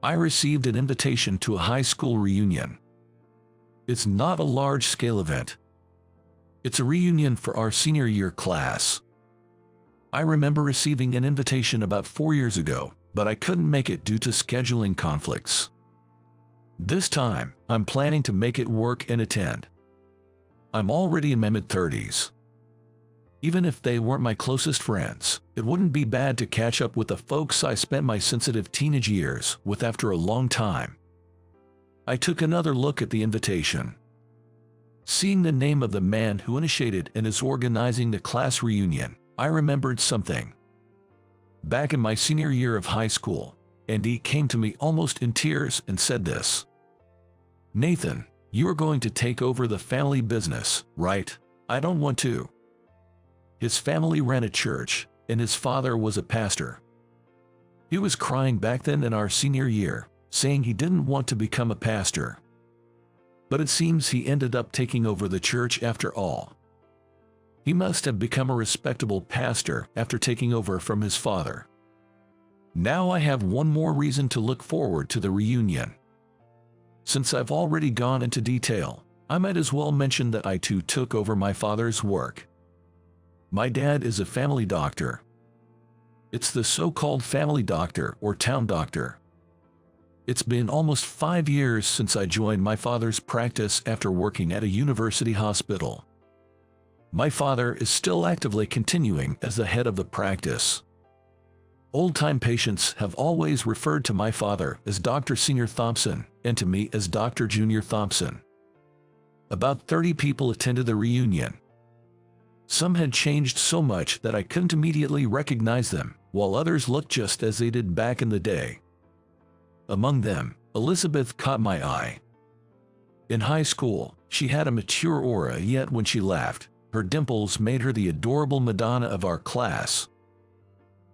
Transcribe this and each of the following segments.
I received an invitation to a high school reunion. It's not a large-scale event. It's a reunion for our senior year class. I remember receiving an invitation about 4 years ago, but I couldn't make it due to scheduling conflicts. This time, I'm planning to make it work and attend. I'm already in my mid-30s. Even if they weren't my closest friends, it wouldn't be bad to catch up with the folks I spent my sensitive teenage years with after a long time. I took another look at the invitation. Seeing the name of the man who initiated and is organizing the class reunion, I remembered something. Back in my senior year of high school, Andy came to me almost in tears and said this: "Nathan, you are going to take over the family business, right?" "I don't want to." His family ran a church, and his father was a pastor. He was crying back then in our senior year, saying he didn't want to become a pastor. But it seems he ended up taking over the church after all. He must have become a respectable pastor after taking over from his father. Now I have one more reason to look forward to the reunion. Since I've already gone into detail, I might as well mention that I too took over my father's work. My dad is a family doctor. It's the so-called family doctor or town doctor. It's been almost 5 years since I joined my father's practice after working at a university hospital. My father is still actively continuing as the head of the practice. Old-time patients have always referred to my father as Dr. Senior Thompson and to me as Dr. Junior Thompson. About 30 people attended the reunion. Some had changed so much that I couldn't immediately recognize them, while others looked just as they did back in the day. Among them, Elizabeth caught my eye. In high school, she had a mature aura, yet when she laughed, her dimples made her the adorable Madonna of our class.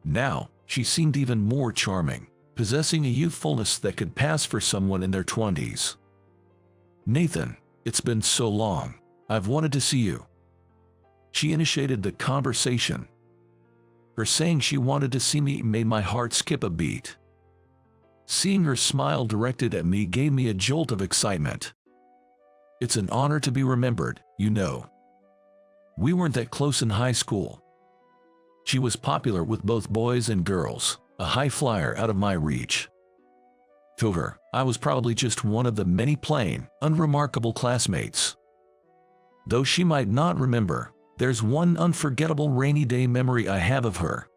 Now, she seemed even more charming, possessing a youthfulness that could pass for someone in their 20s. "Nathan, it's been so long. I've wanted to see you." She initiated the conversation. Her saying she wanted to see me made my heart skip a beat. Seeing her smile directed at me gave me a jolt of excitement. It's an honor to be remembered, you know. We weren't that close in high school. She was popular with both boys and girls, a high flyer out of my reach. To her, I was probably just one of the many plain, unremarkable classmates. Though she might not remember, there's one unforgettable rainy day memory I have of her.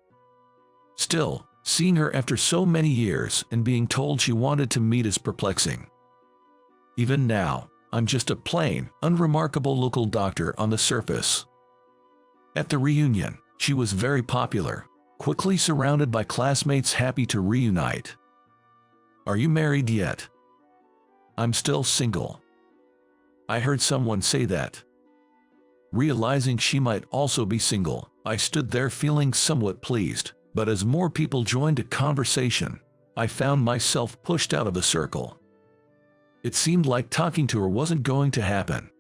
Still, seeing her after so many years and being told she wanted to meet is perplexing. Even now, I'm just a plain, unremarkable local doctor on the surface. At the reunion, she was very popular, quickly surrounded by classmates happy to reunite. "Are you married yet?" "I'm still single." I heard someone say that. Realizing she might also be single, I stood there feeling somewhat pleased, but as more people joined the conversation, I found myself pushed out of the circle. It seemed like talking to her wasn't going to happen.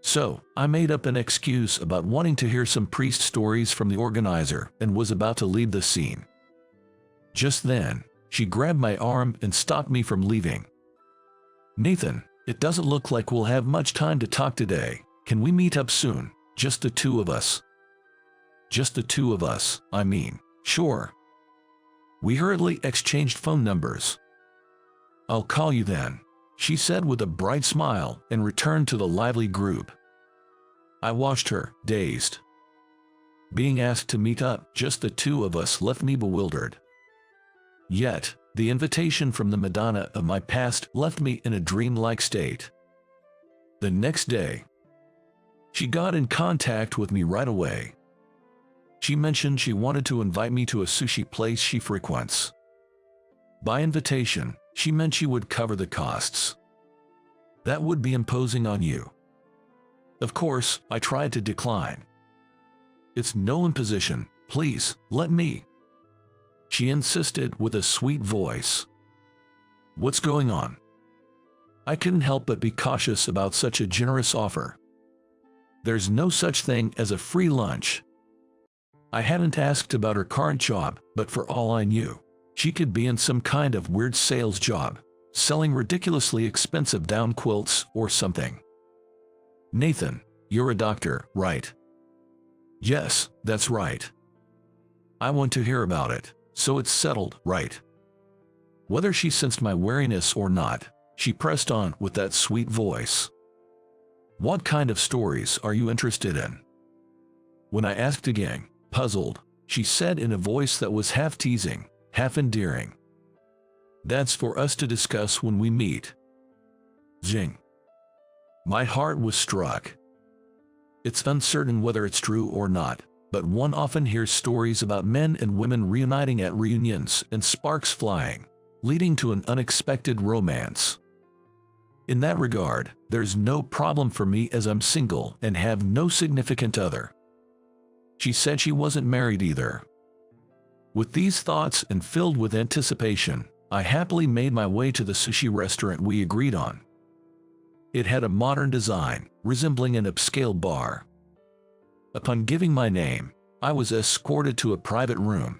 So, I made up an excuse about wanting to hear some priest stories from the organizer and was about to leave the scene. Just then, she grabbed my arm and stopped me from leaving. "Nathan, it doesn't look like we'll have much time to talk today. Can we meet up soon? Just the two of us." "Just the two of us, I mean, sure." We hurriedly exchanged phone numbers. "I'll call you then," she said with a bright smile and returned to the lively group. I watched her, dazed. Being asked to meet up, just the two of us, left me bewildered. Yet, the invitation from the Madonna of my past left me in a dreamlike state. The next day, she got in contact with me right away. She mentioned she wanted to invite me to a sushi place she frequents. By invitation, she meant she would cover the costs. That would be imposing on you. Of course, I tried to decline. "It's no imposition, please, let me." She insisted with a sweet voice. "What's going on?" I couldn't help but be cautious about such a generous offer. There's no such thing as a free lunch. I hadn't asked about her current job, but for all I knew, She could be in some kind of weird sales job, selling ridiculously expensive down quilts or something. Nathan, you're a doctor, right? Yes, that's right. I want to hear about it, so it's settled, right? Whether she sensed my wariness or not, she pressed on with that sweet voice. What kind of stories are you interested in? When I asked again, puzzled, she said in a voice that was half teasing, half endearing. That's for us to discuss when we meet. Zing. My heart was struck. It's uncertain whether it's true or not, but one often hears stories about men and women reuniting at reunions and sparks flying, leading to an unexpected romance. In that regard, there's no problem for me as I'm single and have no significant other. She said she wasn't married either. With these thoughts and filled with anticipation, I happily made my way to the sushi restaurant we agreed on. It had a modern design, resembling an upscale bar. Upon giving my name, I was escorted to a private room.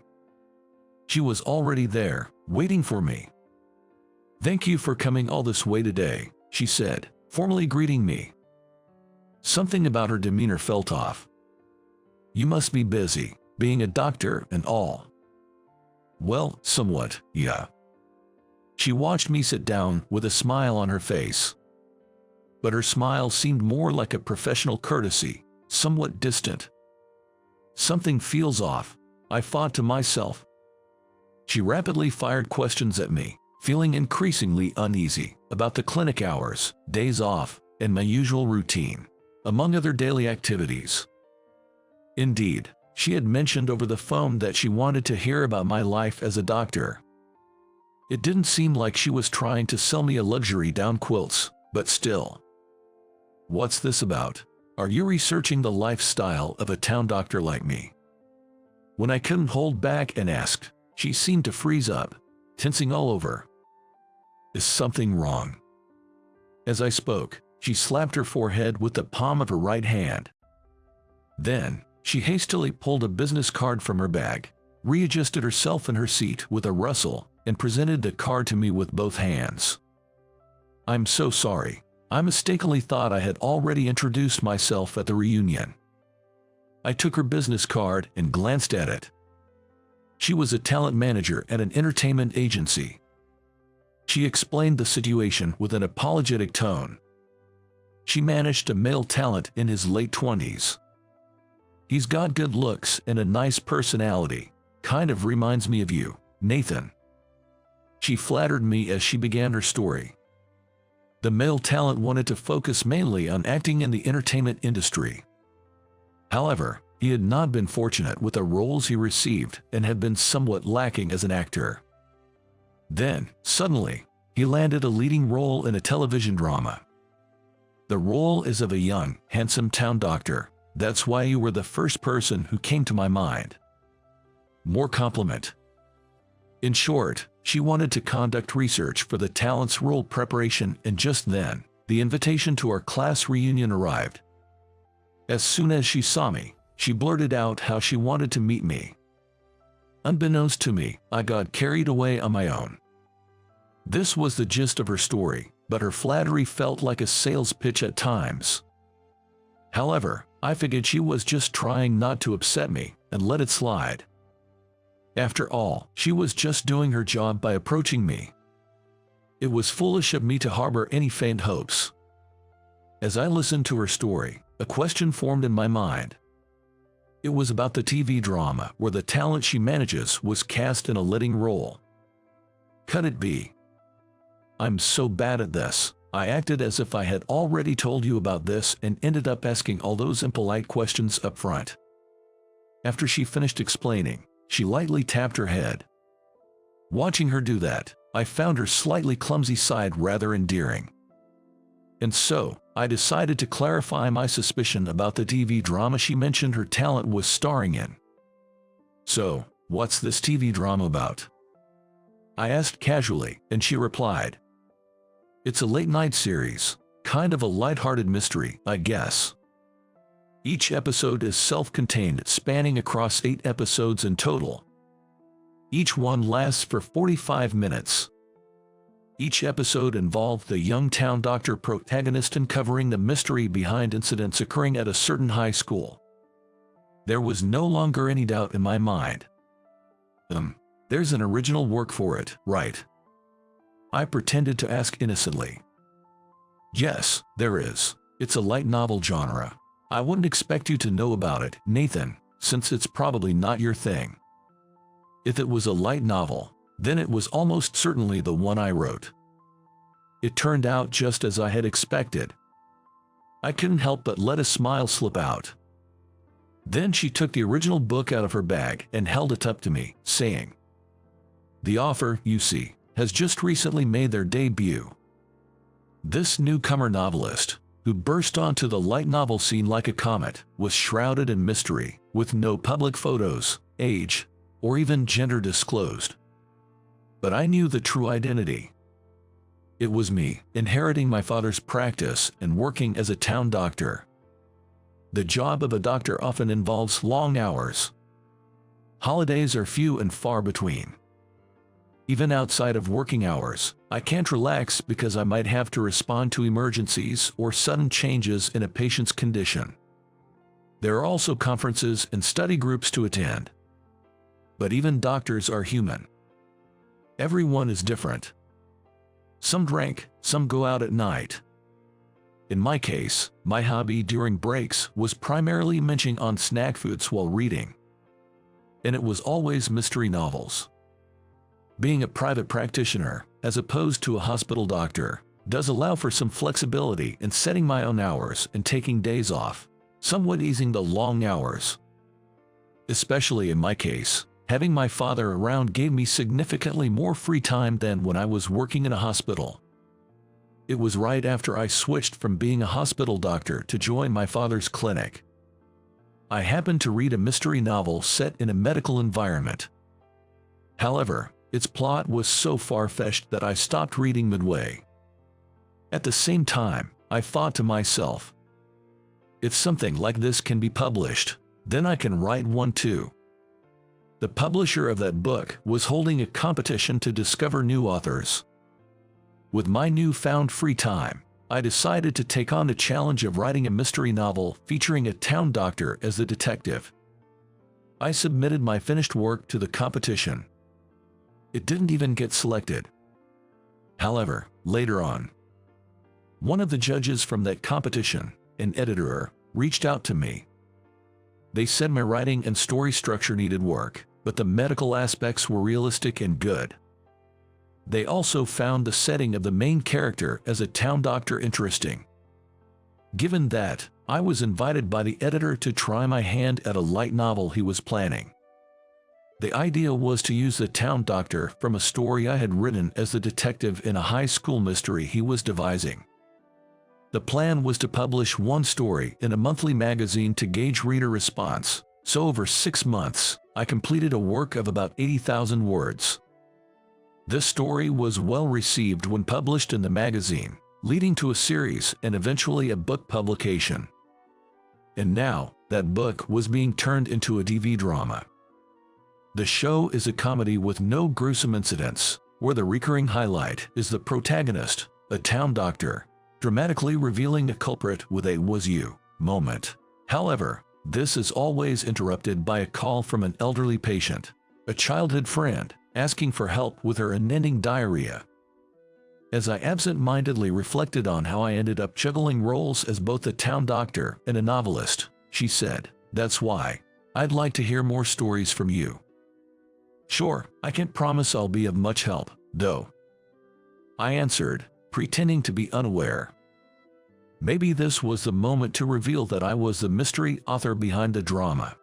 She was already there, waiting for me. "Thank you for coming all this way today," she said, formally greeting me. Something about her demeanor felt off. "You must be busy, being a doctor and all." "Well, somewhat, yeah." She watched me sit down with a smile on her face. But her smile seemed more like a professional courtesy, somewhat distant. Something feels off, I thought to myself. She rapidly fired questions at me, feeling increasingly uneasy about the clinic hours, days off, and my usual routine, among other daily activities. Indeed, she had mentioned over the phone that she wanted to hear about my life as a doctor. It didn't seem like she was trying to sell me a luxury down quilts, but still. "What's this about? Are you researching the lifestyle of a town doctor like me?" When I couldn't hold back and asked, she seemed to freeze up, tensing all over. "Is something wrong?" As I spoke, she slapped her forehead with the palm of her right hand. Then, she hastily pulled a business card from her bag, readjusted herself in her seat with a rustle, and presented the card to me with both hands. "I'm so sorry. I mistakenly thought I had already introduced myself at the reunion." I took her business card and glanced at it. She was a talent manager at an entertainment agency. She explained the situation with an apologetic tone. She managed a male talent in his late 20s. "He's got good looks and a nice personality. Kind of reminds me of you, Nathan." She flattered me as she began her story. The male talent wanted to focus mainly on acting in the entertainment industry. However, he had not been fortunate with the roles he received and had been somewhat lacking as an actor. Then, suddenly, he landed a leading role in a television drama. The role is of a young, handsome town doctor. That's why you were the first person who came to my mind. More compliment. In short, she wanted to conduct research for the talent's role preparation, and just then, the invitation to our class reunion arrived. As soon as she saw me, she blurted out how she wanted to meet me. Unbeknownst to me, I got carried away on my own. This was the gist of her story, but her flattery felt like a sales pitch at times. However, I figured she was just trying not to upset me, and let it slide. After all, she was just doing her job by approaching me. It was foolish of me to harbor any faint hopes. As I listened to her story, a question formed in my mind. It was about the TV drama where the talent she manages was cast in a leading role. Could it be? I'm so bad at this. I acted as if I had already told you about this and ended up asking all those impolite questions up front. After she finished explaining, she lightly tapped her head. Watching her do that, I found her slightly clumsy side rather endearing. And so, I decided to clarify my suspicion about the TV drama she mentioned her talent was starring in. "So, what's this TV drama about?" I asked casually, and she replied. "It's a late-night series, kind of a light-hearted mystery, I guess. Each episode is self-contained, spanning across 8 episodes in total. Each one lasts for 45 minutes. Each episode involved the young town doctor protagonist uncovering the mystery behind incidents occurring at a certain high school. There was no longer any doubt in my mind. There's an original work for it, right? I pretended to ask innocently. Yes, there is. It's a light novel genre. I wouldn't expect you to know about it, Nathan, since it's probably not your thing. If it was a light novel, then it was almost certainly the one I wrote. It turned out just as I had expected. I couldn't help but let a smile slip out. Then she took the original book out of her bag and held it up to me, saying, "The author, you see, has just recently made their debut." This newcomer novelist, who burst onto the light novel scene like a comet, was shrouded in mystery, with no public photos, age, or even gender disclosed. But I knew the true identity. It was me, inheriting my father's practice and working as a town doctor. The job of a doctor often involves long hours. Holidays are few and far between. Even outside of working hours, I can't relax because I might have to respond to emergencies or sudden changes in a patient's condition. There are also conferences and study groups to attend. But even doctors are human. Everyone is different. Some drink, some go out at night. In my case, my hobby during breaks was primarily munching on snack foods while reading. And it was always mystery novels. Being a private practitioner, as opposed to a hospital doctor, does allow for some flexibility in setting my own hours and taking days off, somewhat easing the long hours. Especially in my case, having my father around gave me significantly more free time than when I was working in a hospital. It was right after I switched from being a hospital doctor to join my father's clinic. I happened to read a mystery novel set in a medical environment. However, its plot was so far-fetched that I stopped reading midway. At the same time, I thought to myself, if something like this can be published, then I can write one too. The publisher of that book was holding a competition to discover new authors. With my newfound free time, I decided to take on the challenge of writing a mystery novel featuring a town doctor as the detective. I submitted my finished work to the competition. It didn't even get selected. However, later on, one of the judges from that competition, an editor, reached out to me. They said my writing and story structure needed work, but the medical aspects were realistic and good. They also found the setting of the main character as a town doctor interesting. Given that, I was invited by the editor to try my hand at a light novel he was planning. The idea was to use the town doctor from a story I had written as the detective in a high school mystery he was devising. The plan was to publish one story in a monthly magazine to gauge reader response, so over 6 months, I completed a work of about 80,000 words. This story was well received when published in the magazine, leading to a series and eventually a book publication. And now, that book was being turned into a TV drama. The show is a comedy with no gruesome incidents, where the recurring highlight is the protagonist, a town doctor, dramatically revealing a culprit with a "was you" moment. However, this is always interrupted by a call from an elderly patient, a childhood friend, asking for help with her unending diarrhea. As I absent-mindedly reflected on how I ended up juggling roles as both a town doctor and a novelist, she said, "That's why I'd like to hear more stories from you." "Sure, I can't promise I'll be of much help, though," I answered, pretending to be unaware. Maybe this was the moment to reveal that I was the mystery author behind the drama.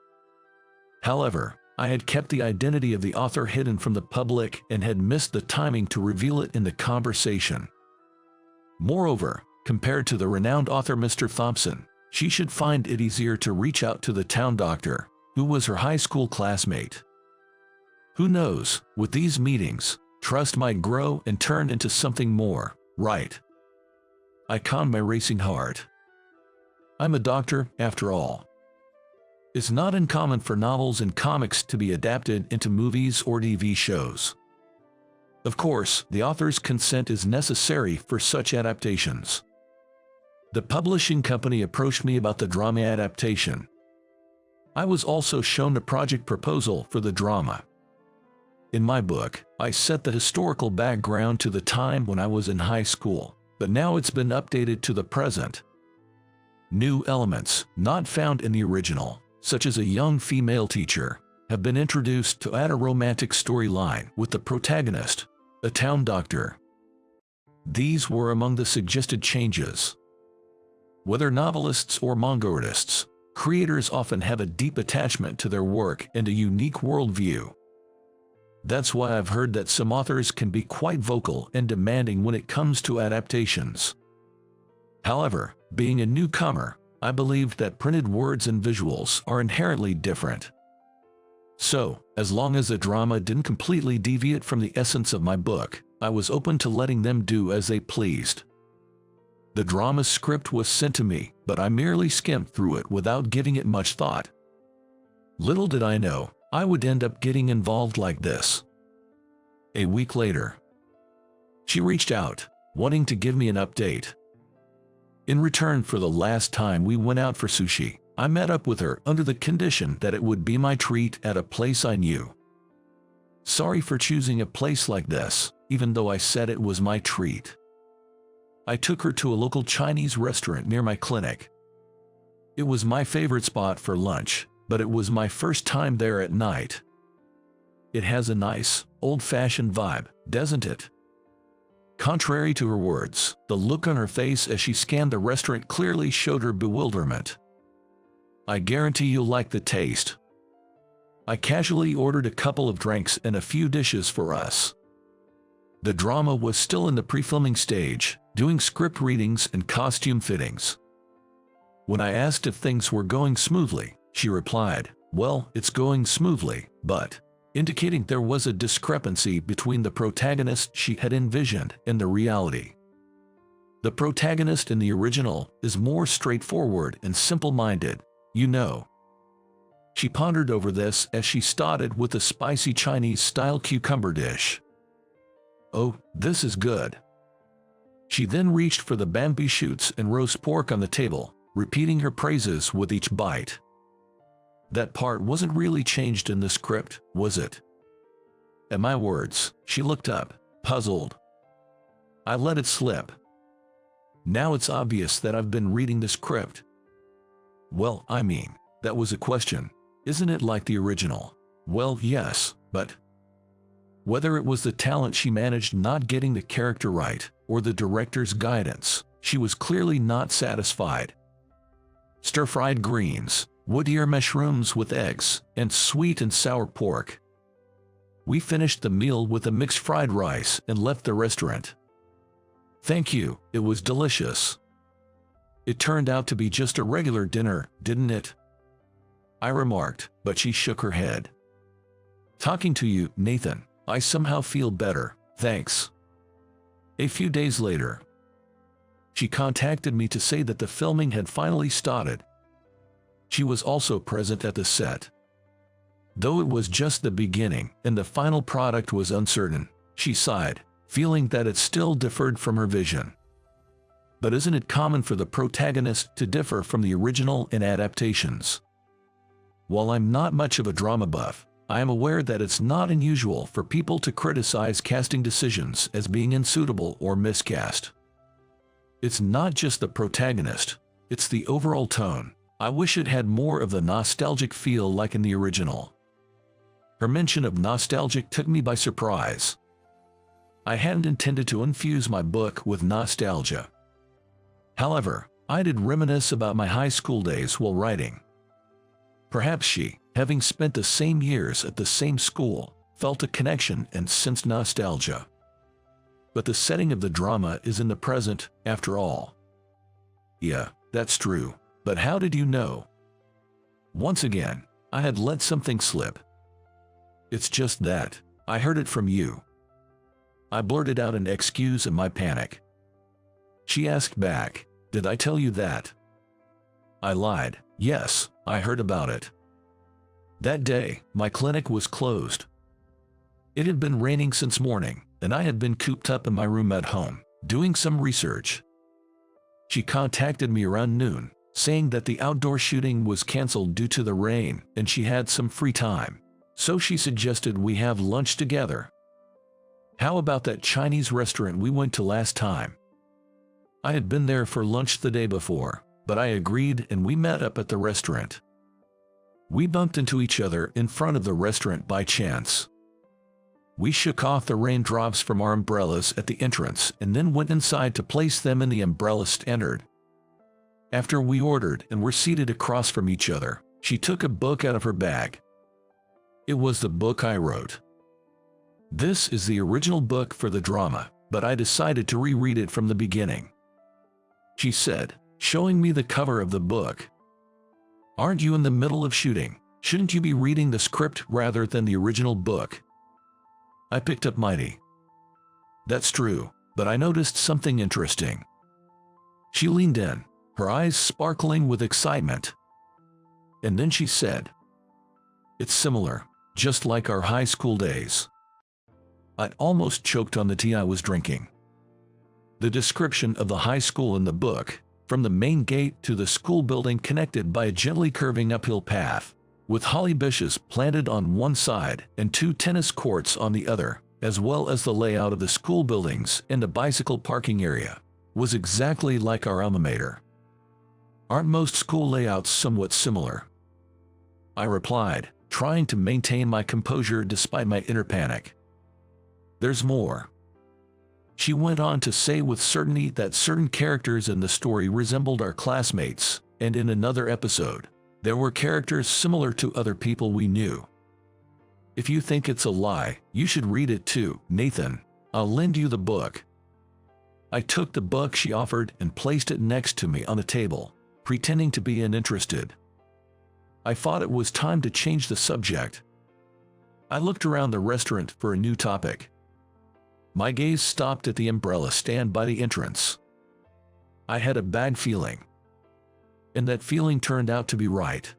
However, I had kept the identity of the author hidden from the public and had missed the timing to reveal it in the conversation. Moreover, compared to the renowned author Mr. Thompson, she should find it easier to reach out to the town doctor, who was her high school classmate. Who knows, with these meetings, trust might grow and turn into something more, right? I calmed my racing heart. I'm a doctor, after all. It's not uncommon for novels and comics to be adapted into movies or TV shows. Of course, the author's consent is necessary for such adaptations. The publishing company approached me about the drama adaptation. I was also shown a project proposal for the drama. In my book, I set the historical background to the time when I was in high school, but now it's been updated to the present. New elements, not found in the original, such as a young female teacher, have been introduced to add a romantic storyline with the protagonist, a town doctor. These were among the suggested changes. Whether novelists or manga artists, creators often have a deep attachment to their work and a unique worldview. That's why I've heard that some authors can be quite vocal and demanding when it comes to adaptations. However, being a newcomer, I believed that printed words and visuals are inherently different. So, as long as the drama didn't completely deviate from the essence of my book, I was open to letting them do as they pleased. The drama script was sent to me, but I merely skimmed through it without giving it much thought. Little did I know, I would end up getting involved like this. A week later, she reached out, wanting to give me an update. In return for the last time we went out for sushi, I met up with her under the condition that it would be my treat at a place I knew. Sorry for choosing a place like this, even though I said it was my treat. I took her to a local Chinese restaurant near my clinic. It was my favorite spot for lunch, but it was my first time there at night. It has a nice, old-fashioned vibe, doesn't it? Contrary to her words, the look on her face as she scanned the restaurant clearly showed her bewilderment. I guarantee you'll like the taste. I casually ordered a couple of drinks and a few dishes for us. The drama was still in the pre-filming stage, doing script readings and costume fittings. When I asked if things were going smoothly, she replied, "Well, it's going smoothly, but," indicating there was a discrepancy between the protagonist she had envisioned and the reality. The protagonist in the original is more straightforward and simple-minded, you know. She pondered over this as she started with a spicy Chinese-style cucumber dish. "Oh, this is good." She then reached for the bamboo shoots and roast pork on the table, repeating her praises with each bite. That part wasn't really changed in the script, was it? At my words, she looked up, puzzled. I let it slip. Now it's obvious that I've been reading the script. Well, I mean, that was a question. Isn't it like the original? Well, yes, but whether it was the talent she managed not getting the character right, or the director's guidance, she was clearly not satisfied. Stir-fried greens, wood ear mushrooms with eggs, and sweet and sour pork. We finished the meal with a mixed fried rice and left the restaurant. Thank you, it was delicious. It turned out to be just a regular dinner, didn't it? I remarked, but she shook her head. Talking to you, Nathan, I somehow feel better, thanks. A few days later, she contacted me to say that the filming had finally started. She was also present at the set. Though it was just the beginning and the final product was uncertain, she sighed, feeling that it still differed from her vision. But isn't it common for the protagonist to differ from the original in adaptations? While I'm not much of a drama buff, I am aware that it's not unusual for people to criticize casting decisions as being unsuitable or miscast. It's not just the protagonist, it's the overall tone. I wish it had more of the nostalgic feel like in the original. Her mention of nostalgic took me by surprise. I hadn't intended to infuse my book with nostalgia. However, I did reminisce about my high school days while writing. Perhaps she, having spent the same years at the same school, felt a connection and sensed nostalgia. But the setting of the drama is in the present, after all. Yeah, that's true, but how did you know? Once again, I had let something slip. It's just that, I heard it from you. I blurted out an excuse in my panic. She asked back, did I tell you that? I lied, yes, I heard about it, That day, my clinic was closed. It had been raining since morning, and I had been cooped up in my room at home, doing some research. She contacted me around noon, saying that the outdoor shooting was canceled due to the rain and she had some free time. So she suggested we have lunch together. How about that Chinese restaurant we went to last time? I had been there for lunch the day before, but I agreed and we met up at the restaurant. We bumped into each other in front of the restaurant by chance. We shook off the raindrops from our umbrellas at the entrance and then went inside to place them in the umbrella stand. After we ordered and were seated across from each other, she took a book out of her bag. It was the book I wrote. This is the original book for the drama, but I decided to reread it from the beginning. She said, showing me the cover of the book. "Aren't you in the middle of shooting? Shouldn't you be reading the script rather than the original book?" I picked up mighty. "That's true, but I noticed something interesting." She leaned in, her eyes sparkling with excitement. And then she said, "It's similar, just like our high school days." I almost choked on the tea I was drinking. The description of the high school in the book, from the main gate to the school building connected by a gently curving uphill path, with holly bushes planted on one side and 2 tennis courts on the other, as well as the layout of the school buildings and the bicycle parking area, was exactly like our alma mater. "Aren't most school layouts somewhat similar?" I replied, trying to maintain my composure despite my inner panic. "There's more." She went on to say with certainty that certain characters in the story resembled our classmates, and in another episode, there were characters similar to other people we knew. "If you think it's a lie, you should read it too, Nathan. I'll lend you the book." I took the book she offered and placed it next to me on the table, pretending to be uninterested. I thought it was time to change the subject. I looked around the restaurant for a new topic. My gaze stopped at the umbrella stand by the entrance. I had a bad feeling. And that feeling turned out to be right.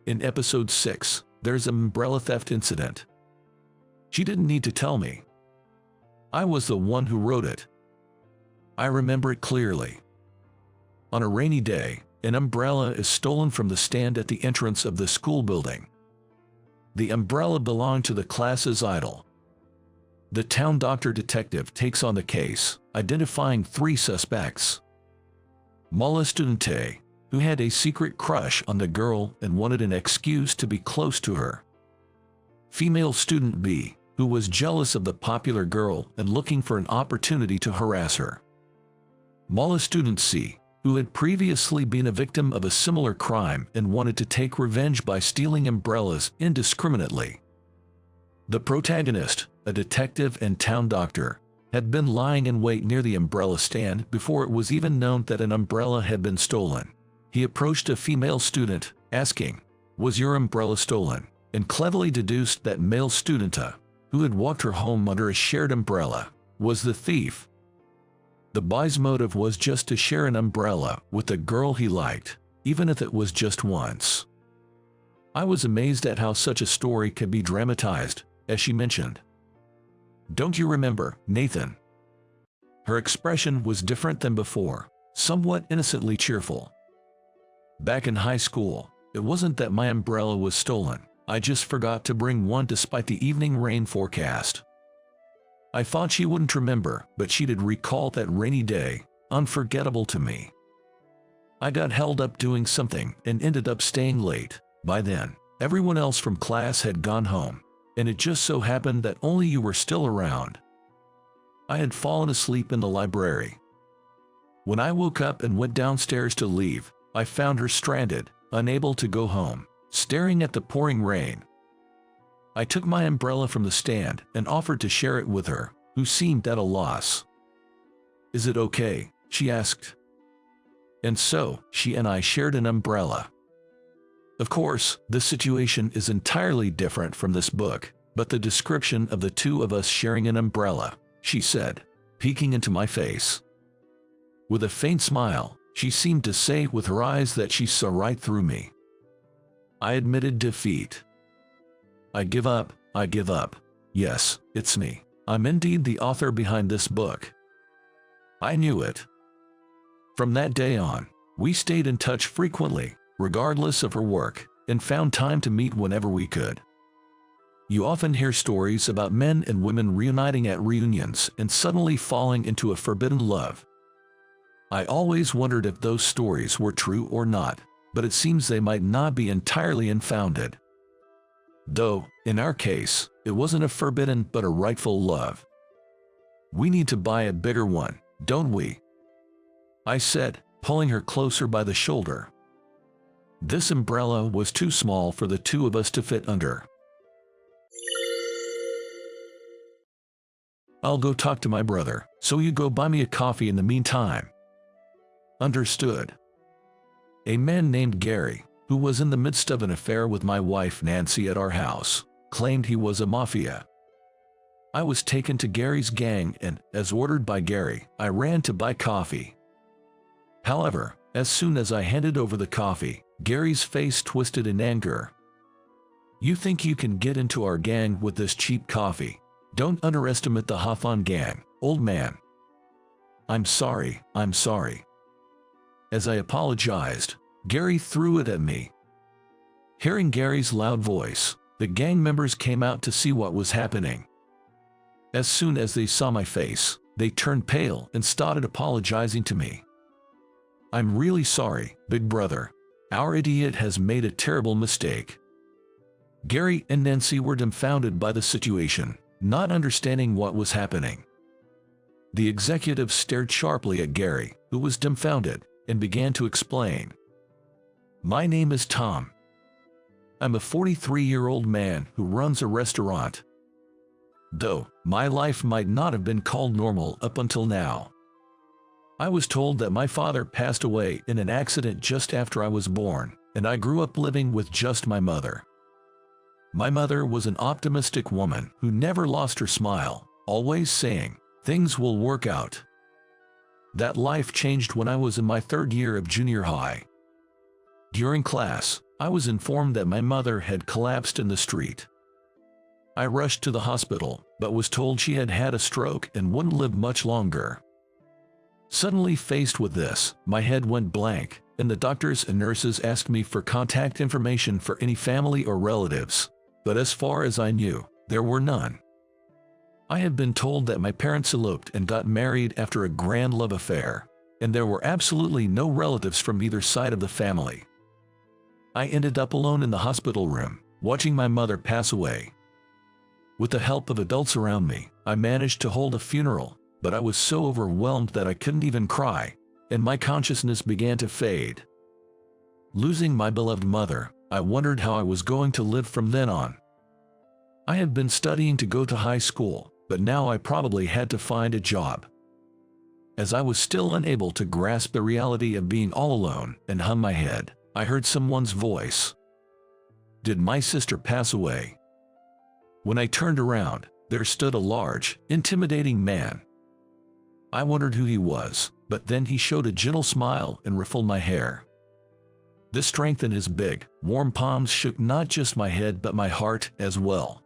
In episode 6, there's an umbrella theft incident. She didn't need to tell me. I was the one who wrote it. I remember it clearly. On a rainy day, an umbrella is stolen from the stand at the entrance of the school building. The umbrella belonged to the class's idol. The town doctor detective takes on the case, identifying 3 suspects. Mala Studente, who had a secret crush on the girl and wanted an excuse to be close to her. Female student B, who was jealous of the popular girl and looking for an opportunity to harass her. Mala student C, who had previously been a victim of a similar crime and wanted to take revenge by stealing umbrellas indiscriminately. The protagonist, a detective and town doctor, had been lying in wait near the umbrella stand before it was even known that an umbrella had been stolen. He approached a female student, asking, "Was your umbrella stolen?" and cleverly deduced that male studenta, who had walked her home under a shared umbrella, was the thief. The boy's motive was just to share an umbrella with the girl he liked, even if it was just once. I was amazed at how such a story could be dramatized, as she mentioned, "Don't you remember, Nathan?" Her expression was different than before, somewhat innocently cheerful. "Back in high school, it wasn't that my umbrella was stolen, I just forgot to bring one despite the evening rain forecast." I thought she wouldn't remember, but she did recall that rainy day, unforgettable to me. I got held up doing something and ended up staying late. By then, everyone else from class had gone home, and it just so happened that only you were still around. I had fallen asleep in the library. When I woke up and went downstairs to leave, I found her stranded, unable to go home, staring at the pouring rain. I took my umbrella from the stand and offered to share it with her, who seemed at a loss. "Is it okay?" she asked. And so, she and I shared an umbrella. Of course, this situation is entirely different from this book, but the description of the two of us sharing an umbrella, she said, peeking into my face. With a faint smile, she seemed to say with her eyes that she saw right through me. I admitted defeat. I give up, I give up. Yes, it's me. I'm indeed the author behind this book. I knew it. From that day on, we stayed in touch frequently, regardless of her work, and found time to meet whenever we could. You often hear stories about men and women reuniting at reunions and suddenly falling into a forbidden love. I always wondered if those stories were true or not, but it seems they might not be entirely unfounded. Though, in our case, it wasn't a forbidden but a rightful love. We need to buy a bigger one, don't we? I said, pulling her closer by the shoulder. This umbrella was too small for the two of us to fit under. I'll go talk to my brother, so you go buy me a coffee in the meantime. Understood. A man named Gary, who was in the midst of an affair with my wife Nancy at our house, claimed he was a mafia. I was taken to Gary's gang and, as ordered by Gary, I ran to buy coffee. However, as soon as I handed over the coffee, Gary's face twisted in anger. You think you can get into our gang with this cheap coffee? Don't underestimate the Hawthorne gang, old man. I'm sorry, I'm sorry. As I apologized, Gary threw it at me. Hearing Gary's loud voice, the gang members came out to see what was happening. As soon as they saw my face, they turned pale and started apologizing to me. I'm really sorry, big brother. Our idiot has made a terrible mistake. Gary and Nancy were dumbfounded by the situation, not understanding what was happening. The executive stared sharply at Gary, who was dumbfounded, and began to explain. My name is Tom. I'm a 43-year-old man who runs a restaurant. Though, my life might not have been called normal up until now. I was told that my father passed away in an accident just after I was born, and I grew up living with just my mother. My mother was an optimistic woman who never lost her smile, always saying, things will work out. That life changed when I was in my third year of junior high. During class, I was informed that my mother had collapsed in the street. I rushed to the hospital, but was told she had had a stroke and wouldn't live much longer. Suddenly faced with this, my head went blank, and the doctors and nurses asked me for contact information for any family or relatives, but as far as I knew, there were none. I had been told that my parents eloped and got married after a grand love affair, and there were absolutely no relatives from either side of the family. I ended up alone in the hospital room, watching my mother pass away. With the help of adults around me, I managed to hold a funeral, but I was so overwhelmed that I couldn't even cry, and my consciousness began to fade. Losing my beloved mother, I wondered how I was going to live from then on. I had been studying to go to high school, but now I probably had to find a job. As I was still unable to grasp the reality of being all alone and hung my head, I heard someone's voice. Did my sister pass away? When I turned around, there stood a large, intimidating man. I wondered who he was, but then he showed a gentle smile and ruffled my hair. The strength in his big, warm palms shook not just my head but my heart as well.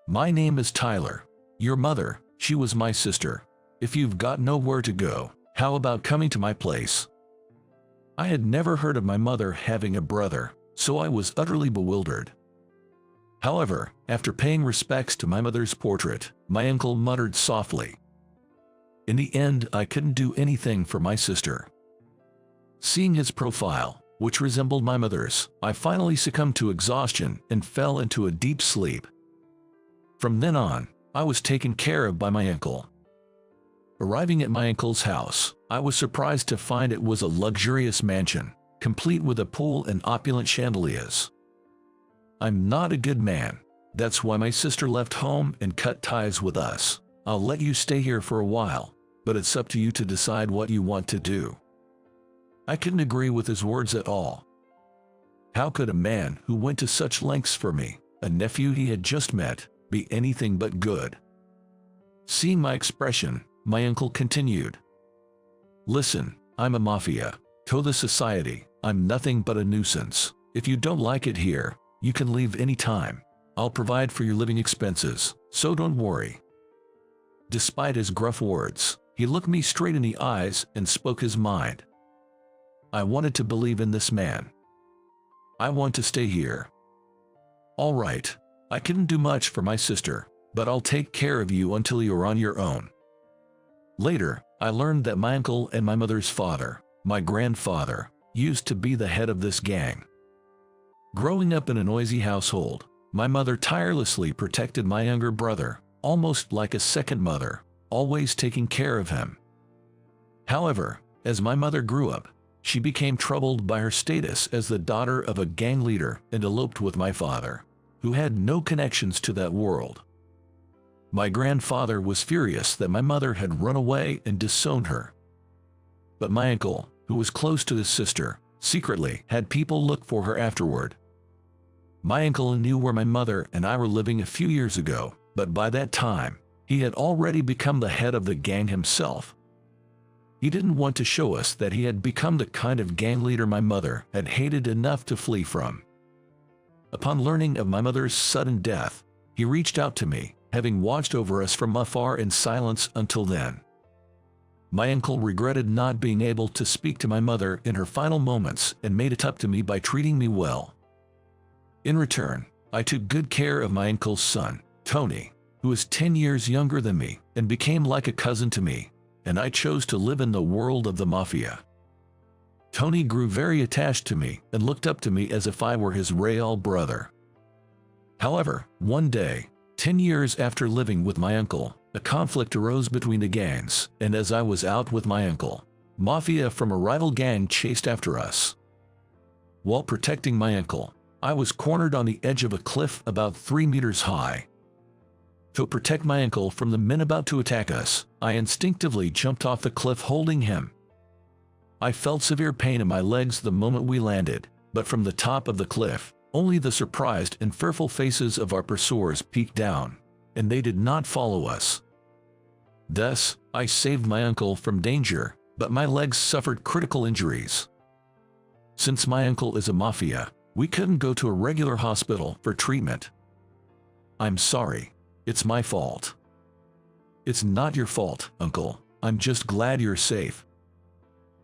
My name is Tyler. Your mother, she was my sister. If you've got nowhere to go, how about coming to my place? I had never heard of my mother having a brother, so I was utterly bewildered. However, after paying respects to my mother's portrait, my uncle muttered softly. In the end, I couldn't do anything for my sister. Seeing his profile, which resembled my mother's, I finally succumbed to exhaustion and fell into a deep sleep. From then on, I was taken care of by my uncle. Arriving at my uncle's house, I was surprised to find it was a luxurious mansion, complete with a pool and opulent chandeliers. I'm not a good man. That's why my sister left home and cut ties with us. I'll let you stay here for a while, but it's up to you to decide what you want to do. I couldn't agree with his words at all. How could a man who went to such lengths for me, a nephew he had just met, be anything but good? Seeing my expression, my uncle continued. Listen, I'm a mafia. To the society, I'm nothing but a nuisance. If you don't like it here, you can leave any time. I'll provide for your living expenses, so don't worry." Despite his gruff words, he looked me straight in the eyes and spoke his mind. I wanted to believe in this man. "I want to stay here." "All right, I couldn't do much for my sister, but I'll take care of you until you're on your own." Later, I learned that my uncle and my mother's father, my grandfather, used to be the head of this gang. Growing up in a noisy household, my mother tirelessly protected my younger brother, almost like a second mother, always taking care of him. However, as my mother grew up, she became troubled by her status as the daughter of a gang leader and eloped with my father, who had no connections to that world. My grandfather was furious that my mother had run away and disowned her. But my uncle, who was close to his sister, secretly had people look for her afterward. My uncle knew where my mother and I were living a few years ago, but by that time, he had already become the head of the gang himself. He didn't want to show us that he had become the kind of gang leader my mother had hated enough to flee from. Upon learning of my mother's sudden death, he reached out to me, having watched over us from afar in silence until then. My uncle regretted not being able to speak to my mother in her final moments and made it up to me by treating me well. In return, I took good care of my uncle's son, Tony, who was 10 years younger than me and became like a cousin to me, and I chose to live in the world of the mafia. Tony grew very attached to me and looked up to me as if I were his real brother. However, one day, 10 years after living with my uncle, a conflict arose between the gangs, and as I was out with my uncle, mafia from a rival gang chased after us. While protecting my uncle, I was cornered on the edge of a cliff about 3 meters high. To protect my uncle from the men about to attack us, I instinctively jumped off the cliff holding him. I felt severe pain in my legs the moment we landed, but from the top of the cliff, only the surprised and fearful faces of our pursuers peeked down, and they did not follow us. Thus, I saved my uncle from danger, but my legs suffered critical injuries. Since my uncle is a mafia, we couldn't go to a regular hospital for treatment. "I'm sorry. It's my fault." "It's not your fault, Uncle. I'm just glad you're safe."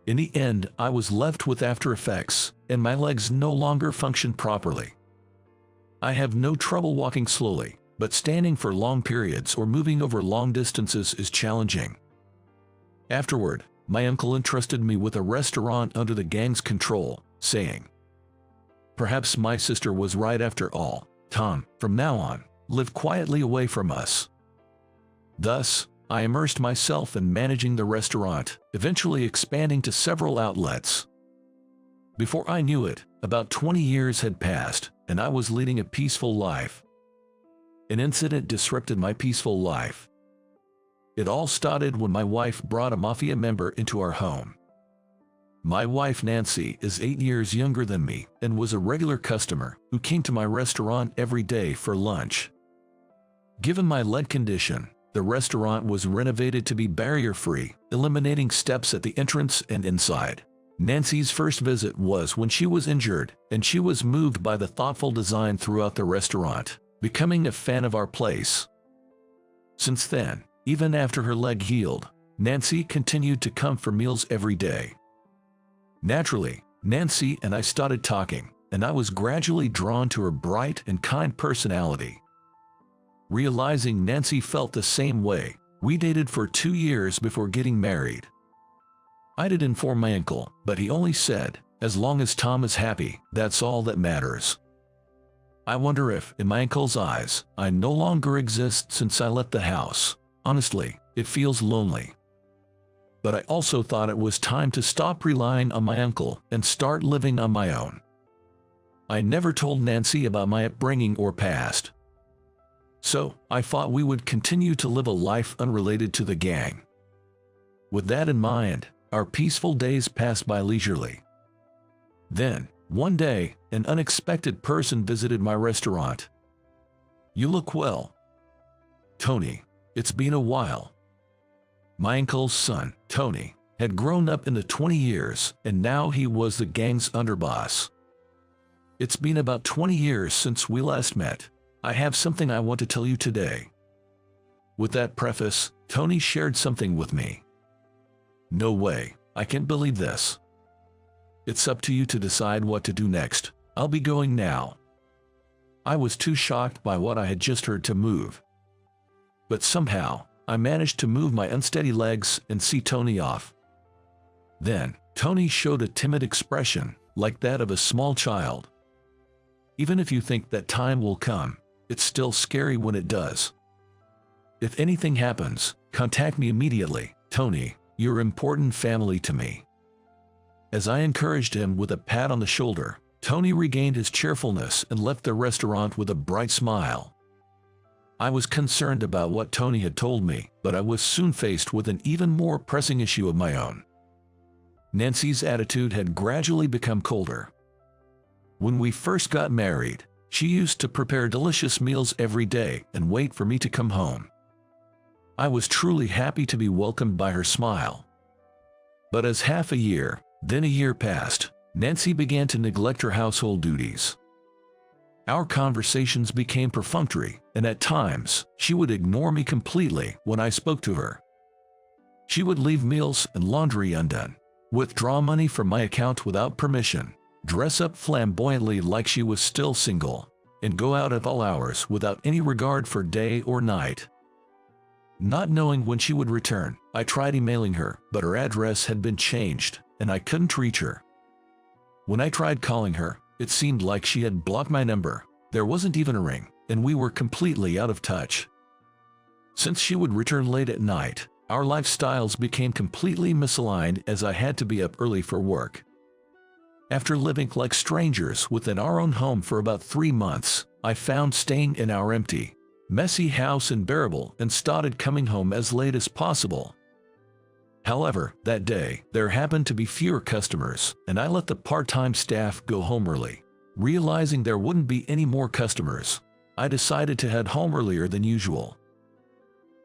In the end, I was left with after effects, and my legs no longer functioned properly. I have no trouble walking slowly, but standing for long periods or moving over long distances is challenging. Afterward, my uncle entrusted me with a restaurant under the gang's control, saying, "Perhaps my sister was right after all. Tom, from now on, live quietly away from us." Thus, I immersed myself in managing the restaurant, eventually expanding to several outlets. Before I knew it, about 20 years had passed, and I was leading a peaceful life. An incident disrupted my peaceful life. It all started when my wife brought a mafia member into our home. My wife Nancy is 8 years younger than me and was a regular customer who came to my restaurant every day for lunch. Given my leg condition, the restaurant was renovated to be barrier-free, eliminating steps at the entrance and inside. Nancy's first visit was when she was injured, and she was moved by the thoughtful design throughout the restaurant, becoming a fan of our place. Since then, even after her leg healed, Nancy continued to come for meals every day. Naturally, Nancy and I started talking, and I was gradually drawn to her bright and kind personality. Realizing Nancy felt the same way, we dated for 2 years before getting married. I did inform my uncle, but he only said, "As long as Tom is happy, that's all that matters." I wonder if, in my uncle's eyes, I no longer exist since I left the house. Honestly, it feels lonely. But I also thought it was time to stop relying on my uncle and start living on my own. I never told Nancy about my upbringing or past. So, I thought we would continue to live a life unrelated to the gang. With that in mind, our peaceful days passed by leisurely. Then, one day, an unexpected person visited my restaurant. "You look well." "Tony, it's been a while." My uncle's son, Tony, had grown up in the 20 years, and now he was the gang's underboss. It's been about 20 years since we last met. I have something I want to tell you today." With that preface, Tony shared something with me. "No way, I can't believe this." "It's up to you to decide what to do next. I'll be going now." I was too shocked by what I had just heard to move. But somehow, I managed to move my unsteady legs and see Tony off. Then, Tony showed a timid expression, like that of a small child. "Even if you think that time will come, it's still scary when it does. If anything happens, contact me immediately, Tony. You're important family to me." As I encouraged him with a pat on the shoulder, Tony regained his cheerfulness and left the restaurant with a bright smile. I was concerned about what Tony had told me, but I was soon faced with an even more pressing issue of my own. Nancy's attitude had gradually become colder. When we first got married, she used to prepare delicious meals every day and wait for me to come home. I was truly happy to be welcomed by her smile. But as half a year, then a year passed, Nancy began to neglect her household duties. Our conversations became perfunctory, and at times, she would ignore me completely when I spoke to her. She would leave meals and laundry undone, withdraw money from my account without permission, dress up flamboyantly like she was still single, and go out at all hours without any regard for day or night. Not knowing when she would return, I tried emailing her, but her address had been changed, and I couldn't reach her. When I tried calling her, it seemed like she had blocked my number. There wasn't even a ring, and we were completely out of touch. Since she would return late at night, our lifestyles became completely misaligned as I had to be up early for work. After living like strangers within our own home for about 3 months, I found staying in our empty, messy house unbearable and started coming home as late as possible. However, that day, there happened to be fewer customers, and I let the part-time staff go home early. Realizing there wouldn't be any more customers, I decided to head home earlier than usual.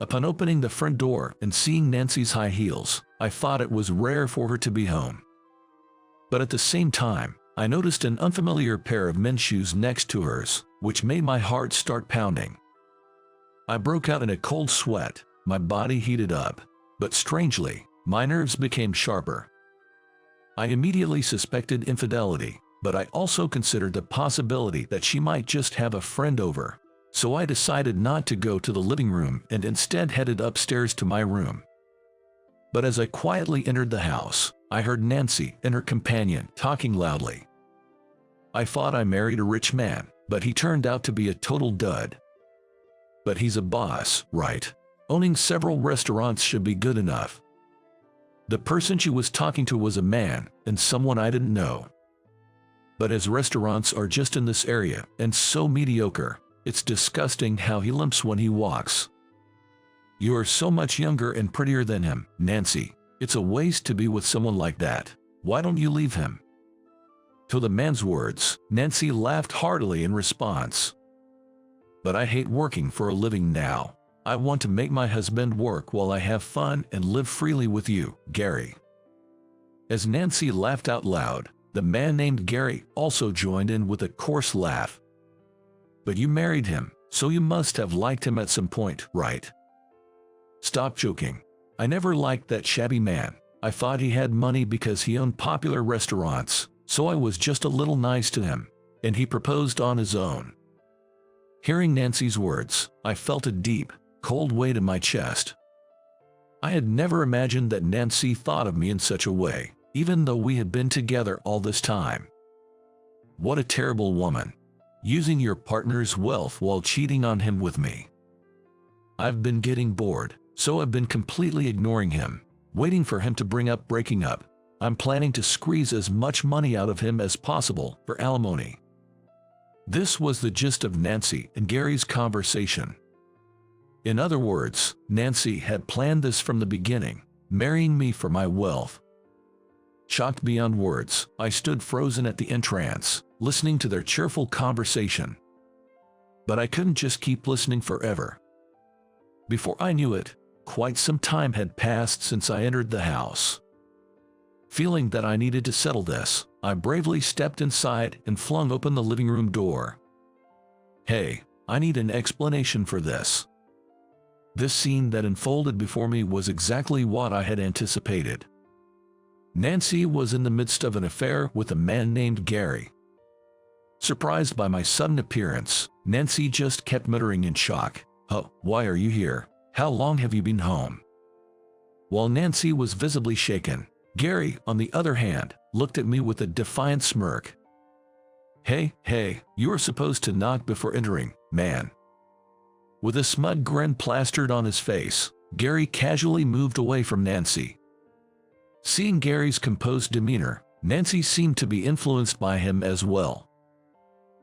Upon opening the front door and seeing Nancy's high heels, I thought it was rare for her to be home. But at the same time, I noticed an unfamiliar pair of men's shoes next to hers, which made my heart start pounding. I broke out in a cold sweat, my body heated up, but strangely, my nerves became sharper. I immediately suspected infidelity, but I also considered the possibility that she might just have a friend over, so I decided not to go to the living room and instead headed upstairs to my room. But as I quietly entered the house, I heard Nancy and her companion talking loudly. I thought I married a rich man, but he turned out to be a total dud. But he's a boss, right? Owning several restaurants should be good enough. The person she was talking to was a man, and someone I didn't know. But his restaurants are just in this area, and so mediocre, it's disgusting how he limps when he walks. You are so much younger and prettier than him, Nancy. It's a waste to be with someone like that. Why don't you leave him? To the man's words, Nancy laughed heartily in response. But I hate working for a living now. I want to make my husband work while I have fun and live freely with you, Gary. As Nancy laughed out loud, the man named Gary also joined in with a coarse laugh. But you married him, so you must have liked him at some point, right? Stop joking. I never liked that shabby man. I thought he had money because he owned popular restaurants, so I was just a little nice to him, and he proposed on his own. Hearing Nancy's words, I felt a deep, cold weight in my chest. I had never imagined that Nancy thought of me in such a way, even though we had been together all this time. What a terrible woman, using your partner's wealth while cheating on him with me. I've been getting bored, so I've been completely ignoring him, waiting for him to bring up breaking up. I'm planning to squeeze as much money out of him as possible for alimony. This was the gist of Nancy and Gary's conversation. In other words, Nancy had planned this from the beginning, marrying me for my wealth. Shocked beyond words, I stood frozen at the entrance, listening to their cheerful conversation. But I couldn't just keep listening forever. Before I knew it, quite some time had passed since I entered the house. Feeling that I needed to settle this, I bravely stepped inside and flung open the living room door. Hey, I need an explanation for this. This scene that unfolded before me was exactly what I had anticipated. Nancy was in the midst of an affair with a man named Gary. Surprised by my sudden appearance, Nancy just kept muttering in shock, "Oh, why are you here? How long have you been home?" While Nancy was visibly shaken, Gary, on the other hand, looked at me with a defiant smirk. Hey, you are supposed to knock before entering, man." With a smug grin plastered on his face, Gary casually moved away from Nancy. Seeing Gary's composed demeanor, Nancy seemed to be influenced by him as well.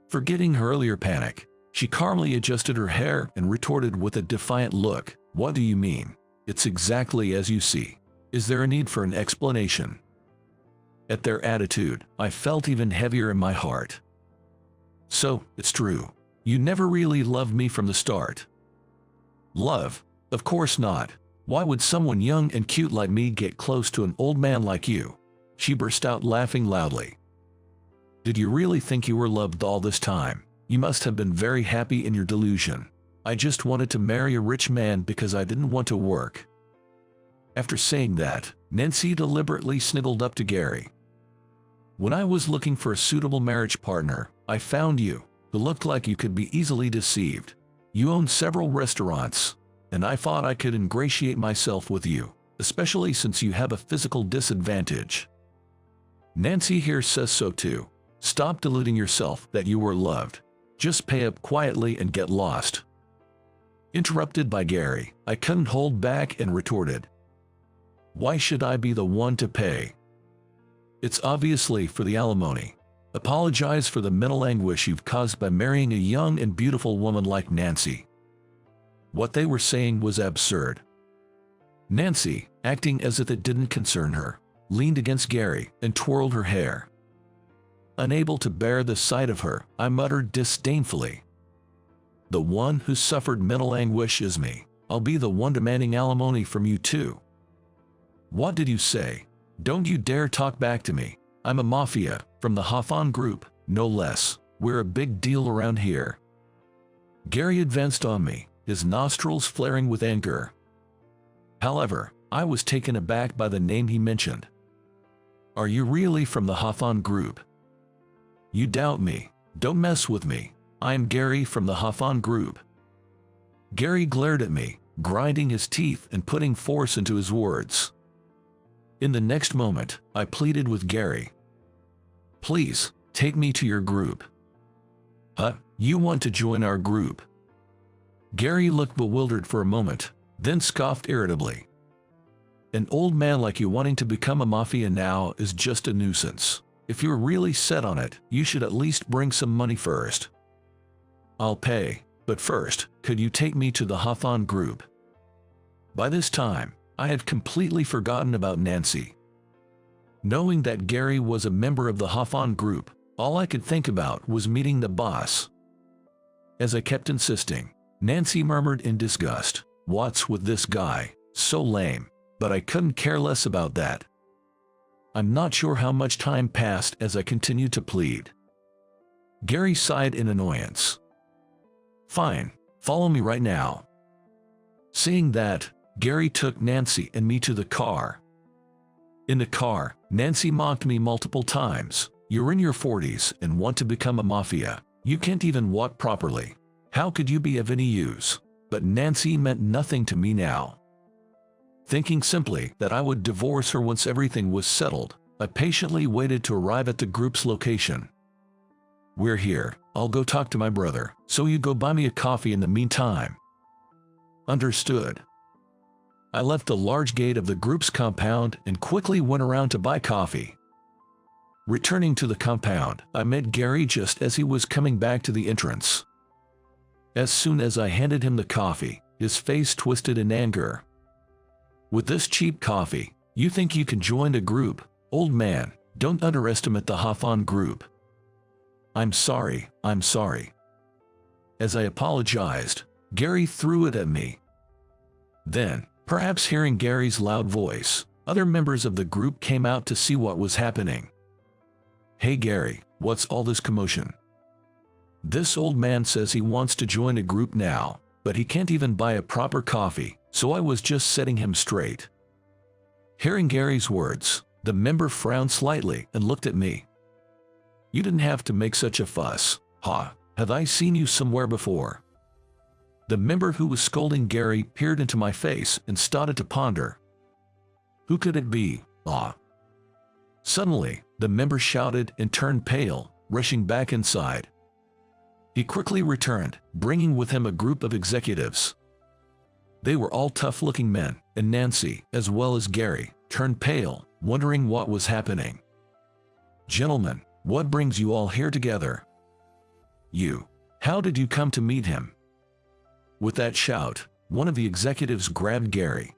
Forgetting her earlier panic, she calmly adjusted her hair and retorted with a defiant look, "What do you mean? It's exactly as you see. Is there a need for an explanation?" At their attitude, I felt even heavier in my heart. "So, it's true. You never really loved me from the start." "Love? Of course not. Why would someone young and cute like me get close to an old man like you?" She burst out laughing loudly. "Did you really think you were loved all this time? You must have been very happy in your delusion. I just wanted to marry a rich man because I didn't want to work." After saying that, Nancy deliberately snuggled up to Gary. "When I was looking for a suitable marriage partner, I found you, who looked like you could be easily deceived. You own several restaurants, and I thought I could ingratiate myself with you, especially since you have a physical disadvantage. Nancy here says so too. Stop deluding yourself that you were loved. Just pay up quietly and get lost." Interrupted by Gary, I couldn't hold back and retorted, "Why should I be the one to pay? It's obviously for the alimony. Apologize for the mental anguish you've caused by marrying a young and beautiful woman like Nancy." What they were saying was absurd. Nancy, acting as if it didn't concern her, leaned against Gary and twirled her hair. Unable to bear the sight of her, I muttered disdainfully, "The one who suffered mental anguish is me. I'll be the one demanding alimony from you too." "What did you say? Don't you dare talk back to me. I'm a mafia, from the Hawthorne Group, no less. We're a big deal around here." Gary advanced on me, his nostrils flaring with anger. However, I was taken aback by the name he mentioned. "Are you really from the Hawthorne Group? You doubt me? Don't mess with me. I'm Gary from the Hawthorne Group." Gary glared at me, grinding his teeth and putting force into his words. In the next moment, I pleaded with Gary, "Please, take me to your group." "Huh? You want to join our group?" Gary looked bewildered for a moment, then scoffed irritably. "An old man like you wanting to become a mafia now is just a nuisance. If you're really set on it, you should at least bring some money first." "I'll pay, but first, could you take me to the Hawthorne Group?" By this time, I had completely forgotten about Nancy. Knowing that Gary was a member of the Hawthorne Group, all I could think about was meeting the boss. As I kept insisting, Nancy murmured in disgust, "What's with this guy? So lame." But I couldn't care less about that. I'm not sure how much time passed as I continued to plead. Gary sighed in annoyance. "Fine, follow me right now." Seeing that, Gary took Nancy and me to the car. In the car, Nancy mocked me multiple times. "You're in your 40s and want to become a mafia. You can't even walk properly. How could you be of any use?" But Nancy meant nothing to me now. Thinking simply that I would divorce her once everything was settled, I patiently waited to arrive at the group's location. "We're here. I'll go talk to my brother, so you go buy me a coffee in the meantime." Understood. I left the large gate of the group's compound and quickly went around to buy coffee. Returning to the compound, I met Gary just as he was coming back to the entrance. As soon as I handed him the coffee, his face twisted in anger. "With this cheap coffee, you think you can join the group? Old man, don't underestimate the Hawthorne Group." I'm sorry. As I apologized, Gary threw it at me. Then, perhaps hearing Gary's loud voice, Other members of the group came out to see what was happening. "Hey Gary, what's all this commotion? This old man says he wants to join a group now, but he can't even buy a proper coffee, so I was just setting him straight." Hearing Gary's words, the member frowned slightly and looked at me. "You didn't have to make such a fuss, huh? Have I seen you somewhere before?" The member who was scolding Gary peered into my face and started to ponder. Who could it be? Suddenly, the member shouted and turned pale, rushing back inside. He quickly returned, bringing with him a group of executives. They were all tough-looking men, and Nancy, as well as Gary, turned pale, wondering what was happening. "Gentlemen, what brings you all here together? How did you come to meet him?" With that shout, one of the executives grabbed Gary.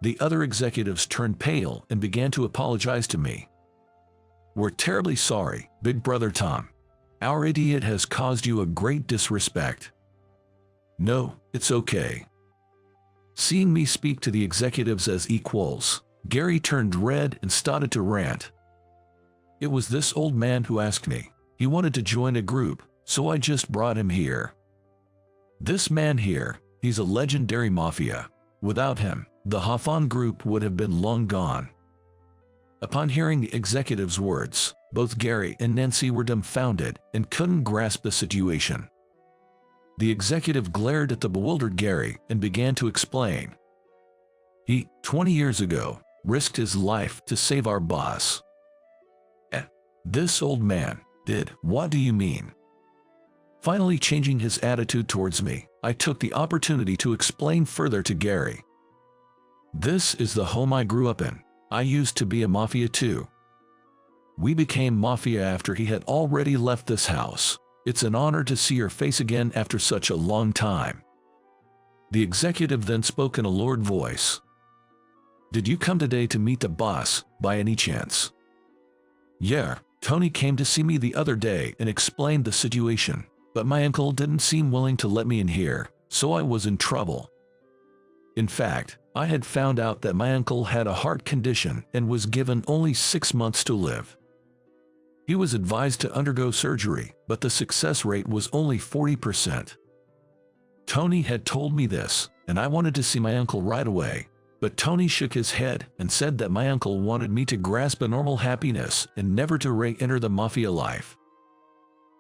The other executives turned pale and began to apologize to me. "We're terribly sorry, Big Brother Tom. Our idiot has caused you a great disrespect." "No, it's okay." Seeing me speak to the executives as equals, Gary turned red and started to rant. "It was this old man who asked me. He wanted to join a group, so I just brought him here. This man here, he's a legendary mafia. Without him, the Hawthorne group would have been long gone." Upon hearing the executive's words, both Gary and Nancy were dumbfounded and couldn't grasp the situation. The executive glared at the bewildered Gary and began to explain. "He, 20 years ago, risked his life to save our boss." This old man did. What do you mean?" Finally changing his attitude towards me, I took the opportunity to explain further to Gary. "This is the home I grew up in. I used to be a mafia too. We became mafia after he had already left this house. It's an honor to see your face again after such a long time." The executive then spoke in a lowered voice. "Did you come today to meet the boss, by any chance?" "Yeah, Tony came to see me the other day and explained the situation, but my uncle didn't seem willing to let me in here, so I was in trouble. In fact, I had found out that my uncle had a heart condition and was given only 6 months to live. He was advised to undergo surgery, but the success rate was only 40%. Tony had told me this, and I wanted to see my uncle right away, but Tony shook his head and said that my uncle wanted me to grasp a normal happiness and never to re-enter the mafia life.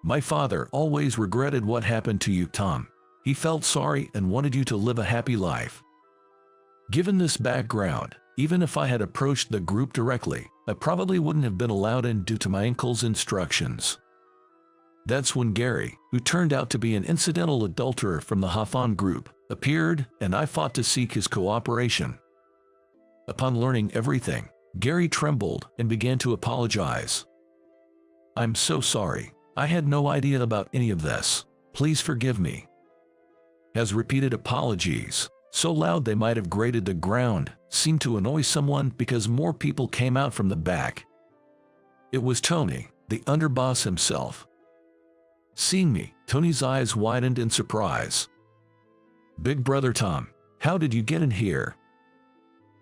My father always regretted what happened to you, Tom. He felt sorry and wanted you to live a happy life. Given this background, even if I had approached the group directly, I probably wouldn't have been allowed in due to my uncle's instructions." That's when Gary, who turned out to be an incidental adulterer from the Hawthorne group, appeared, and I fought to seek his cooperation. Upon learning everything, Gary trembled and began to apologize. "I'm so sorry. I had no idea about any of this. Please forgive me." His repeated apologies, so loud they might have grated the ground, seemed to annoy someone because more people came out from the back. It was Tony, the underboss himself. Seeing me, Tony's eyes widened in surprise. "Big Brother Tom, how did you get in here?"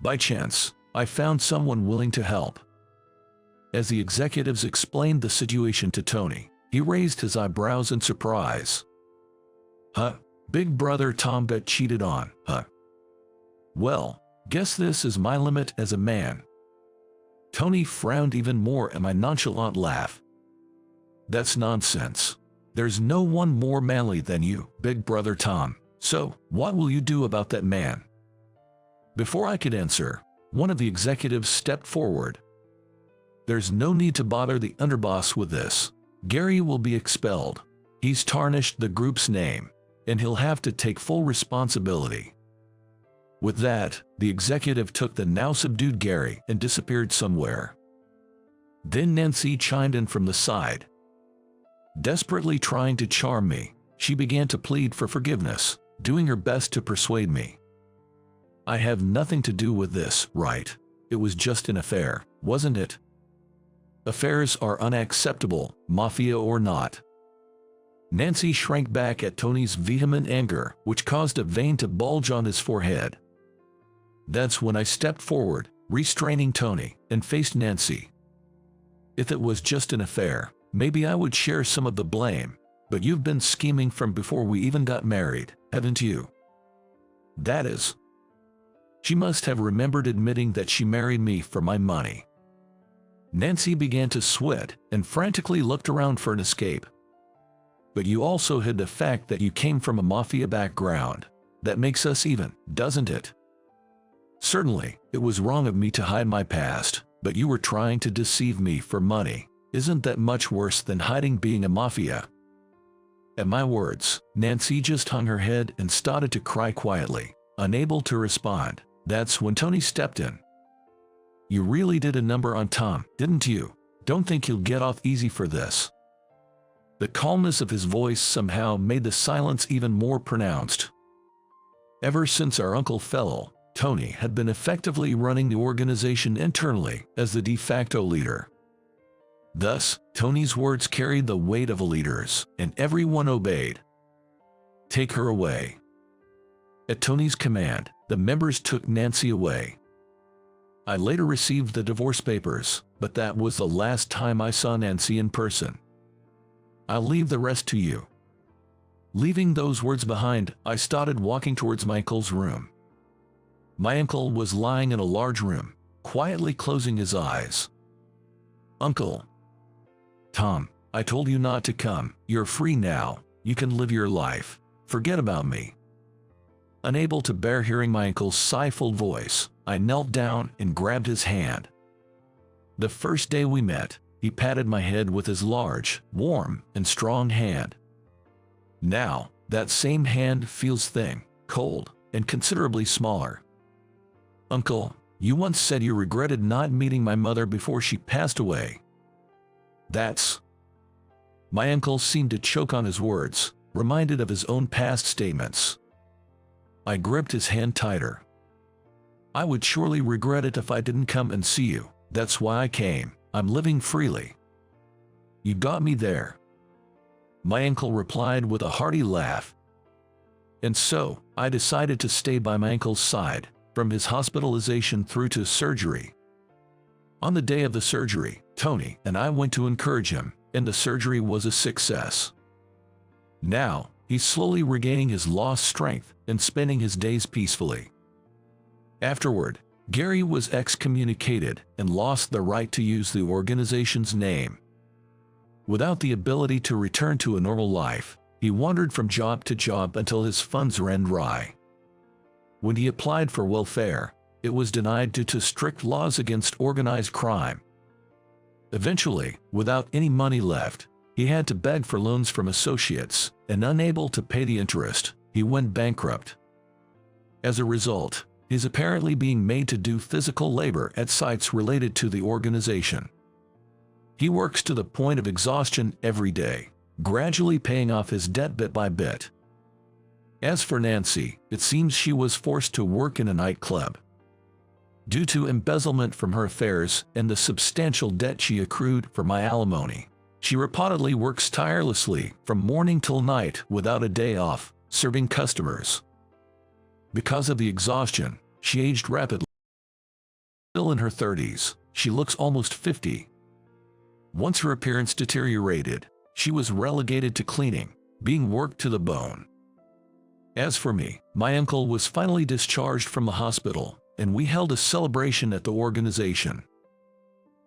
"By chance, I found someone willing to help." As the executives explained the situation to Tony, he raised his eyebrows in surprise. "Huh? Big Brother Tom got cheated on, huh? Well, guess this is my limit as a man." Tony frowned even more at my nonchalant laugh. "That's nonsense. There's no one more manly than you, Big Brother Tom, so what will you do about that man?" Before I could answer, one of the executives stepped forward. "There's no need to bother the underboss with this. Gary will be expelled. He's tarnished the group's name, and he'll have to take full responsibility." With that, the executive took the now subdued Gary and disappeared somewhere. Then Nancy chimed in from the side. Desperately trying to charm me, she began to plead for forgiveness, doing her best to persuade me. "I have nothing to do with this, right? It was just an affair, wasn't it? Affairs are unacceptable, mafia or not." Nancy shrank back at Tony's vehement anger, which caused a vein to bulge on his forehead. That's when I stepped forward, restraining Tony, and faced Nancy. If it was just an affair, maybe I would share some of the blame, but you've been scheming from before we even got married, haven't you? That is. She must have remembered admitting that she married me for my money. Nancy began to sweat and frantically looked around for an escape. But you also hid the fact that you came from a mafia background. That makes us even, doesn't it? Certainly, it was wrong of me to hide my past, but you were trying to deceive me for money. Isn't that much worse than hiding being a mafia? At my words, Nancy just hung her head and started to cry quietly, unable to respond. That's when Tony stepped in. You really did a number on Tom, didn't you? Don't think you'll get off easy for this. The calmness of his voice somehow made the silence even more pronounced. Ever since our uncle fell, Tony had been effectively running the organization internally as the de facto leader. Thus, Tony's words carried the weight of a leader's, and everyone obeyed. Take her away. At Tony's command, the members took Nancy away. I later received the divorce papers, but that was the last time I saw Nancy in person. I'll leave the rest to you. Leaving those words behind, I started walking towards my uncle's room. My uncle was lying in a large room, quietly closing his eyes. Uncle. Tom, I told you not to come. You're free now. You can live your life. Forget about me. Unable to bear hearing my uncle's stifled voice, I knelt down and grabbed his hand. The first day we met, he patted my head with his large, warm, and strong hand. Now, that same hand feels thin, cold, and considerably smaller. Uncle, you once said you regretted not meeting my mother before she passed away. That's... My uncle seemed to choke on his words, reminded of his own past statements. I gripped his hand tighter. I would surely regret it if I didn't come and see you. That's why I came. I'm living freely. You got me there. My uncle replied with a hearty laugh. And so, I decided to stay by my uncle's side, from his hospitalization through to surgery. On the day of the surgery, Tony and I went to encourage him, and the surgery was a success. Now, he's slowly regaining his lost strength and spending his days peacefully. Afterward, Gary was excommunicated and lost the right to use the organization's name. Without the ability to return to a normal life, he wandered from job to job until his funds ran dry. When he applied for welfare, it was denied due to strict laws against organized crime. Eventually, without any money left, he had to beg for loans from associates, and unable to pay the interest, he went bankrupt. As a result, he's apparently being made to do physical labor at sites related to the organization. He works to the point of exhaustion every day, gradually paying off his debt bit by bit. As for Nancy, it seems she was forced to work in a nightclub. Due to embezzlement from her affairs and the substantial debt she accrued for my alimony, she reportedly works tirelessly from morning till night without a day off, serving customers. Because of the exhaustion, she aged rapidly. Still in her 30s, she looks almost 50. Once her appearance deteriorated, she was relegated to cleaning, being worked to the bone. As for me, my uncle was finally discharged from the hospital, and we held a celebration at the organization.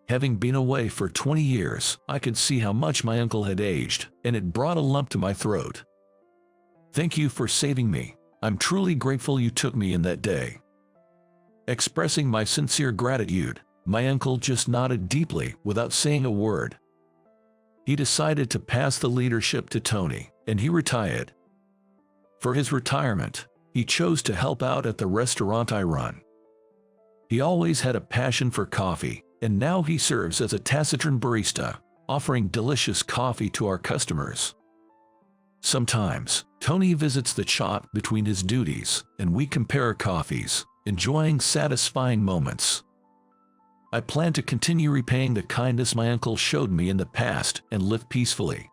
Having been away for 20 years, I could see how much my uncle had aged, and it brought a lump to my throat. Thank you for saving me. I'm truly grateful you took me in that day. Expressing my sincere gratitude, my uncle just nodded deeply without saying a word. He decided to pass the leadership to Tony, and he retired. For his retirement, he chose to help out at the restaurant I run. He always had a passion for coffee, and now he serves as a taciturn barista, offering delicious coffee to our customers. Sometimes, Tony visits the shop between his duties, and we compare coffees, enjoying satisfying moments. I plan to continue repaying the kindness my uncle showed me in the past and live peacefully.